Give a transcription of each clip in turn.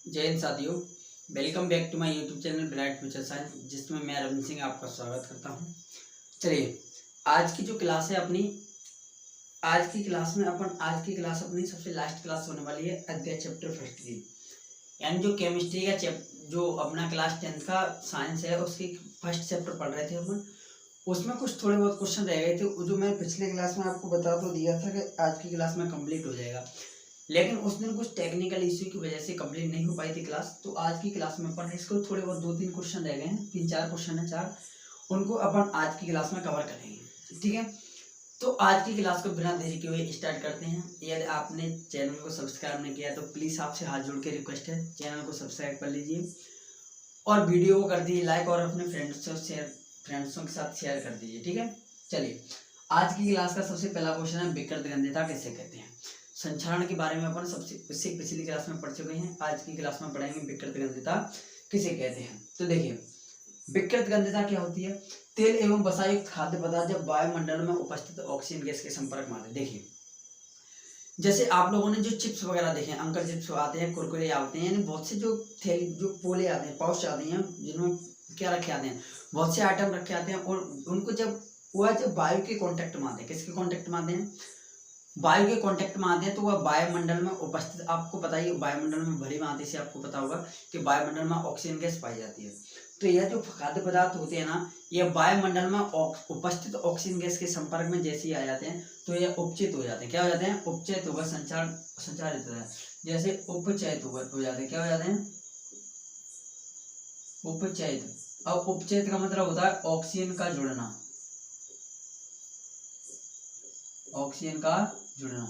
जय हिंद साथियों, welcome back to my YouTube channel bright future science, जिसमें मैं रविंद्र सिंह आपका स्वागत करता हूं। चलिए, आज की जो क्लास है अपनी आज की क्लास अपनी सबसे लास्ट क्लास होने वाली है अध्याय चैप्टर फर्स्ट की, यानी जो केमिस्ट्री का जो अपना क्लास 10th का साइंस है उसकी फर्स्ट चैप्टर पढ़ रहे थे अपन। उसमें कुछ थोड़े बहुत क्वेश्चन रह गए थे जो मैं पिछले क्लास में आपको बता तो दिया था कि आज की क्लास में कंप्लीट हो जाएगा, लेकिन उस दिन कुछ टेक्निकल इश्यू की वजह से कंप्लीट नहीं हो पाई थी क्लास। तो आज की क्लास में अपन इसको थोड़े बहुत 2-3 क्वेश्चन रह गए हैं, 3-4 क्वेश्चन है, 4 उनको अपन आज की क्लास में कवर करेंगे। ठीक है, तो आज की क्लास को बिना देरी के हुए स्टार्ट करते हैं। यदि आपने चैनल को सब्सक्राइब नहीं किया तो प्लीज़ आपसे हाथ जोड़ के रिक्वेस्ट है, चैनल को सब्सक्राइब कर लीजिए और वीडियो को कर दीजिए लाइक और अपने फ्रेंड्सों के साथ शेयर कर दीजिए। ठीक है, चलिए आज की क्लास का सबसे पहला क्वेश्चन है विकृत गंध्यता किसे कहते हैं। संक्षारण के बारे में अपन इससे पिछली क्लास में पढ़ चुके हैं, आज की क्लास में पढ़ेंगे विकृत गंध्यता किसे कहते हैं। तो देखिए, विकृत गंध्यता क्या होती है। तेल एवं वसायुक्त खाद्य पदार्थ जब वायुमंडल में उपस्थित ऑक्सीजन गैस के संपर्क में आते हैं। देखिए, जैसे आप लोगों ने जो चिप्स वगैरह देखे हैं, अंकल चिप्स आते हैं, कुरकुरे आते हैं, यानी बहुत से जो थैली जो पोले आते हैं, पाउच आते हैं, जिनमें क्या रखे आते हैं, बहुत से आइटम रखे आते हैं, और उनको जब वायु के कांटेक्ट में आते हैं, किसके कांटेक्ट में आते हैं, वायु के कांटेक्ट में आते हैं, तो वह वायुमंडल में उपस्थित, आपको पता ही वायुमंडल में भली भांति से आपको पता होगा कि वायुमंडल में ऑक्सीजन गैस पाई जाती है। तो यह जो खाद्य पदार्थ होते हैं ना, ये वायुमंडल में उपस्थित ऑक्सीजन गैस के संपर्क में जैसे ही आ जाते हैं तो ये उपचयित हो जाते हैं। क्या हो जाते हैं? उपचयित होकर संचारित हो जाते हैं। जैसे उपचयित हो जाते हैं, क्या हो जाते हैं? उपचयित। अब उपचयित का मतलब होता है ऑक्सीजन का जुड़ना, ऑक्सीजन का जुड़ना।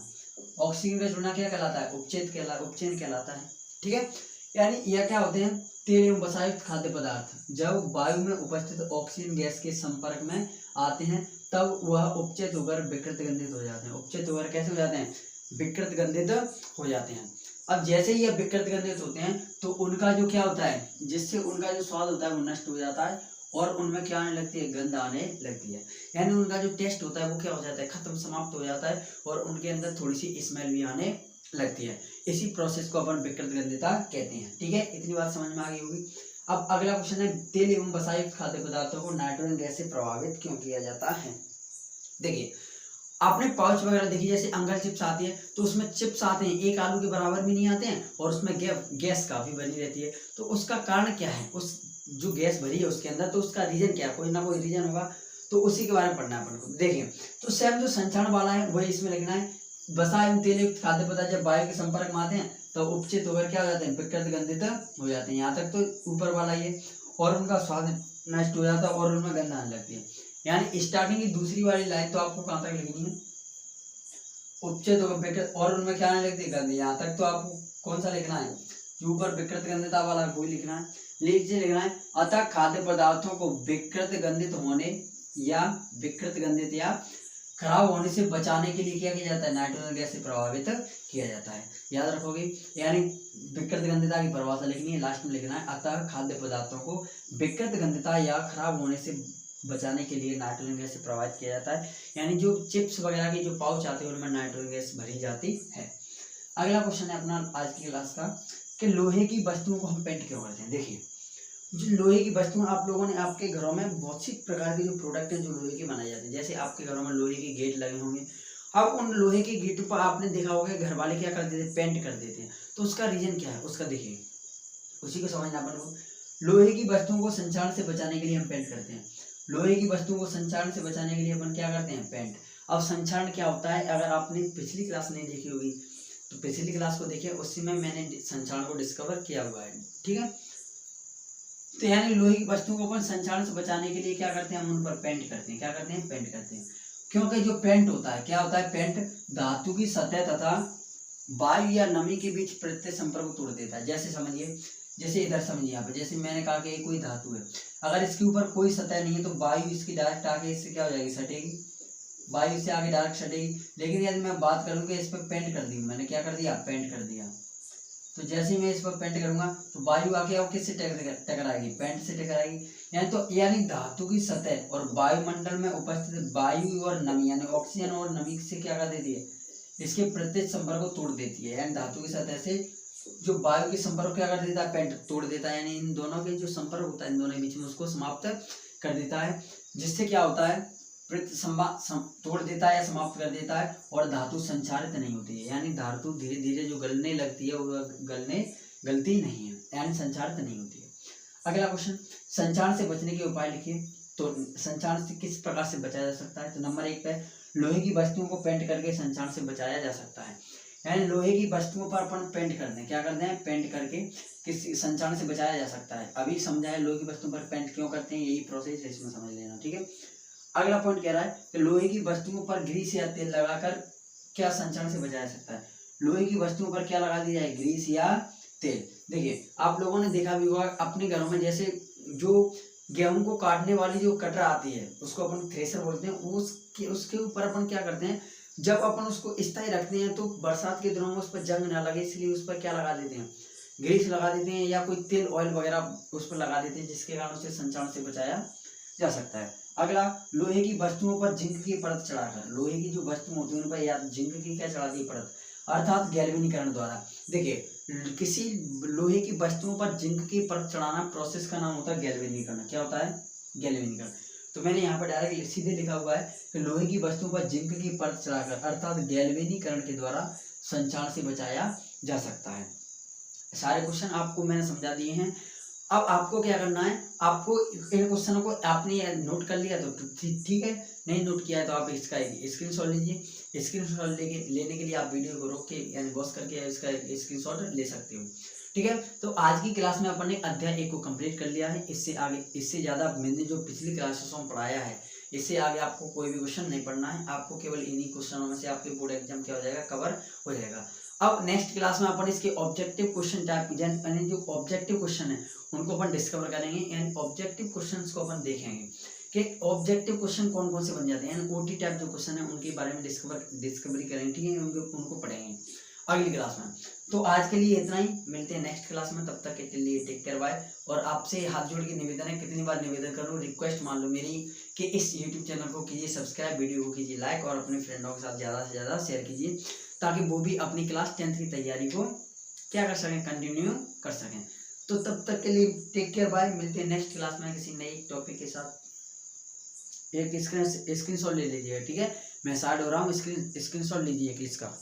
ऑक्सीजन का जुड़ना क्या कहलाता है? उपचयन कहलाता है। ठीक है, यानी यह क्या होते हैं? तेल एवं वसायुक्त खाद्य पदार्थ जब वायु में उपस्थित ऑक्सीजन गैस के संपर्क में आते हैं तब वह उपचयित होकर विकृत गंधित हो जाते हैं। उपचयित होकर कैसे हो जाते हैं? विकृत गंधित हो जाते हैं। अब जैसे ही यह विकृत गंधित होते हैं तो उनका जो क्या होता है, जिससे उनका जो स्वाद होता है वो नष्ट हो जाता है और उनमें क्या आने लगती है? गंध आने लगती है। यानी उनका जो टेस्ट होता है वो क्या हो जाता है? खत्म, समाप्त हो जाता है और उनके अंदर थोड़ी सी स्मेल भी आने लगती है। इसी प्रोसेस को अपन विकृत गंध्यता कहते हैं। ठीक है, इतनी बात समझ में आ गई होगी। अब अगला क्वेश्चन है, तेल एवं वसायुक्त खाद्य पदार्थों को नाइट्रोजन गैस से प्रभावित क्यों किया जाता है। देखिए, आपने पाउच वगैरह देखी, जैसे अंकल चिप्स आती है तो उसमें चिप्स आते हैं, एक आलू के बराबर भी नहीं आते हैं और उसमें गैस काफी बनी रहती है। तो उसका कारण क्या है? उस जो गैस भरी है उसके अंदर, तो उसका रीजन क्या है? कोई ना कोई रीजन होगा, तो उसी के बारे में पढ़ना है अपन को। देखिए, तो सेम जो संचरण वाला है वही इसमें लिखना है। वसा एवं तेल युक्त खाद्य पदार्थ जब वायु के संपर्क में आते हैं तो उपचयित होकर क्या हो जाते हैं? विकृत गंधित हो जाते हैं। यहाँ तक तो ऊपर वाला ये, और उनका स्वाद नष्ट हो जाता है और उनमें गंध आने लगती है। यानी स्टार्टिंग की दूसरी वाली लाइन तो आपको कहाँ तक लिखनी है? उपचयित होकर विकृत और उनमें क्या आने लगती है? गंध। यहाँ तक तो आपको कौन सा लिखना है? जो ऊपर विकृत गंधिता वाला वही लिखना है। नीचे लिखना है, अतः खाद्य पदार्थों को विकृत गंधित होने या विकृत गंधित या खराब होने से बचाने के लिए क्या किया जाता है? नाइट्रोजन गैस से प्रभावित किया जाता है। याद रखोगे, यानी विकृत गंधिता की परिभाषा लिखनी है, लास्ट में लिखना है, अतः खाद्य पदार्थों को विकृत गंधिता या खराब होने से बचाने के लिए नाइट्रोजन गैस से प्रभावित किया जाता है। यानी जो चिप्स वगैरह की जो पाउच आते हैं उनमें नाइट्रोजन गैस भरी जाती है। अगला क्वेश्चन है अपना आज की क्लास का कि लोहे की वस्तुओं को हम पेंट क्यों करते हैं। देखिए, जो लोहे की वस्तुएं आप लोगों ने आपके घरों में बहुत सी प्रकार के जो प्रोडक्ट हैं जो लोहे की बनाई जाती है, जैसे आपके घरों में लोहे के गेट लगे होंगे। अब उन लोहे के गेटों पर आपने देखा होगा घर वाले क्या कर देते हैं? पेंट कर देते हैं। तो उसका रीजन क्या है? उसका देखिए, उसी को समझना अपन को। लोहे की वस्तुओं को संक्षारण से बचाने के लिए हम पेंट करते हैं। लोहे की वस्तुओं को संक्षारण से बचाने के लिए अपन क्या करते हैं? पेंट। अब संक्षारण क्या होता है? अगर आपने पिछली क्लास नहीं देखी होगी तो पिछली क्लास को देखिए, उसी में मैंने संक्षारण को डिस्कवर किया हुआ है। ठीक है, तो यानी लोहे की वस्तुओं को अपन संक्षारण से बचाने के लिए क्या करते हैं? हम उन पर पेंट करते हैं। क्या करते हैं? पेंट करते हैं। क्योंकि जो पेंट होता है, क्या होता है? पेंट धातु की सतह तथा वायु या नमी के बीच प्रत्यक्ष संपर्क को तोड़ देता है। जैसे समझिए, जैसे इधर समझिए, यहाँ पे जैसे मैंने कहा कि कोई धातु है, अगर इसके ऊपर कोई सतह नहीं है तो वायु इसकी डायरेक्ट आके इससे क्या हो जाएगी? सटेगी। वायु इससे आगे डायरेक्ट सटेगी। लेकिन यदि मैं बात करूँ कि इस पर पेंट कर दी, मैंने क्या कर दिया? पेंट कर दिया। तो जैसे ही मैं इस पर पेंट करूंगा तो वायु आके और किससे टकराएगी? पेंट से टकराएगी। यानी धातु की सतह और वायुमंडल में उपस्थित वायु और नमी, यानी ऑक्सीजन और नमी से क्या कर देती है? इसके प्रत्यक्ष संपर्क को तोड़ देती है। यानी धातु की सतह से जो वायु के संपर्क क्या कर देता है, पेंट तोड़ देता है, यानी इन दोनों के जो संपर्क होता है इन दोनों के बीच में उसको समाप्त कर देता है, जिससे क्या होता है, तोड़ देता है या समाप्त कर देता है, और धातु संचारित नहीं होती है, यानी धातु धीरे धीरे जो गलने लगती है वो गलती नहीं है, यानी संचारित नहीं होती है। अगला क्वेश्चन, संचार से बचने के उपाय लिखिए। तो संचार से किस प्रकार से बचाया जा सकता है, तो नंबर 1 पे लोहे की वस्तुओं को पेंट करके संचार से बचाया जा सकता है, यानी लोहे की वस्तुओं पर अपन पेंट कर दें, क्या करते हैं, पेंट करके किसी संचार से बचाया जा सकता है। अभी समझा है लोहे की वस्तुओं पर पेंट क्यों करते हैं, यही प्रोसेस है, इसमें समझ लेना, ठीक है। अगला पॉइंट कह रहा है कि लोहे की वस्तुओं पर ग्रीस या तेल लगाकर क्या संचार से बचाया जा सकता है। लोहे की वस्तुओं पर क्या लगा दिया जाए, ग्रीस या तेल। देखिए आप लोगों ने देखा भी होगा अपने घरों में, जैसे जो गेहूं को काटने वाली जो कटर आती है उसको अपन थ्रेशर बोलते हैं, उसके ऊपर अपन क्या करते हैं, जब अपन उसको इस तरह रखते हैं तो बरसात के दिनों में उस पर जंग ना लगे, इसलिए उस पर क्या लगा देते हैं, ग्रीस लगा देते हैं, या कोई तेल ऑयल वगैरह उस पर लगा देते हैं, जिसके कारण उसे संचार से बचाया जा सकता है। अगला, लोहे की वस्तुओं पर जिंक की परत चढ़ाकर, लोहे की जो वस्तु होती है उन पर या जिंक की क्या चढ़ा दी परत, अर्थात गैल्वेनीकरण द्वारा। देखिए किसी लोहे की वस्तुओं पर जिंक की परत चढ़ाना प्रोसेस का नाम होता है गैल्वेनीकरण। क्या होता है, गैल्वेनीकरण। तो मैंने यहाँ पर डायरेक्ट सीधे लिखा हुआ है कि लोहे की वस्तुओं पर जिंक की परत चढ़ाकर अर्थात गैल्वेनीकरण के द्वारा संचार से बचाया जा सकता है। सारे क्वेश्चन आपको मैंने समझा दिए हैं। अब आपको क्या करना है, आपको इन क्वेश्चनों को आपने नोट कर लिया तो ठीक है, नहीं नोट किया है तो आप इसका स्क्रीनशॉट लीजिए। स्क्रीनशॉट लेने के लिए आप वीडियो को रोक के यानी पॉज करके इसका स्क्रीनशॉट ले सकते हो, ठीक है। तो आज की क्लास में अपन ने अध्याय 1 को कंप्लीट कर लिया है। इससे आगे, इससे ज़्यादा मैंने जो पिछली क्लासेसों में पढ़ाया है, इससे आगे आपको कोई भी क्वेश्चन नहीं पढ़ना है, आपको केवल इन्हीं क्वेश्चनों में से आपके बोर्ड एग्जाम क्या हो जाएगा, कवर हो जाएगा। अब नेक्स्ट क्लास में अपन इसके ऑब्जेक्टिव क्वेश्चन टाइप यानी जो ऑब्जेक्टिव क्वेश्चन है उनको अपन डिस्कवर करेंगे, यानी ऑब्जेक्टिव क्वेश्चंस को अपन देखेंगे कि ऑब्जेक्टिव क्वेश्चन कौन कौन से बन जाते हैं, ओटी टाइप जो क्वेश्चन है उनके बारे में डिस्कवरी करेंगे, ठीक है, उनको पढ़ेंगे अगली क्लास में। तो आज के लिए इतना ही, मिलते हैं नेक्स्ट क्लास में, तब तक के लिए टेक केयर बाय। और आपसे हाथ जोड़ के निवेदन है, कितनी बार निवेदन करूँ, रिक्वेस्ट मान लो मेरी कि इस यूट्यूब चैनल को कीजिए सब्सक्राइब, वीडियो को कीजिए लाइक और अपने फ्रेंडों के साथ ज़्यादा से ज़्यादा शेयर कीजिए, ताकि वो भी अपनी क्लास 10th की तैयारी को क्या कर सकें, कंटिन्यू कर सकें। तो तब तक के लिए टेक केयर बाय, मिलते हैं नेक्स्ट क्लास में किसी नई टॉपिक के साथ। एक स्क्रीनशॉट ले लीजिएगा, ठीक है, मैं स्टार्ट हो रहा हूँ, स्क्रीनशॉट लीजिए इसका।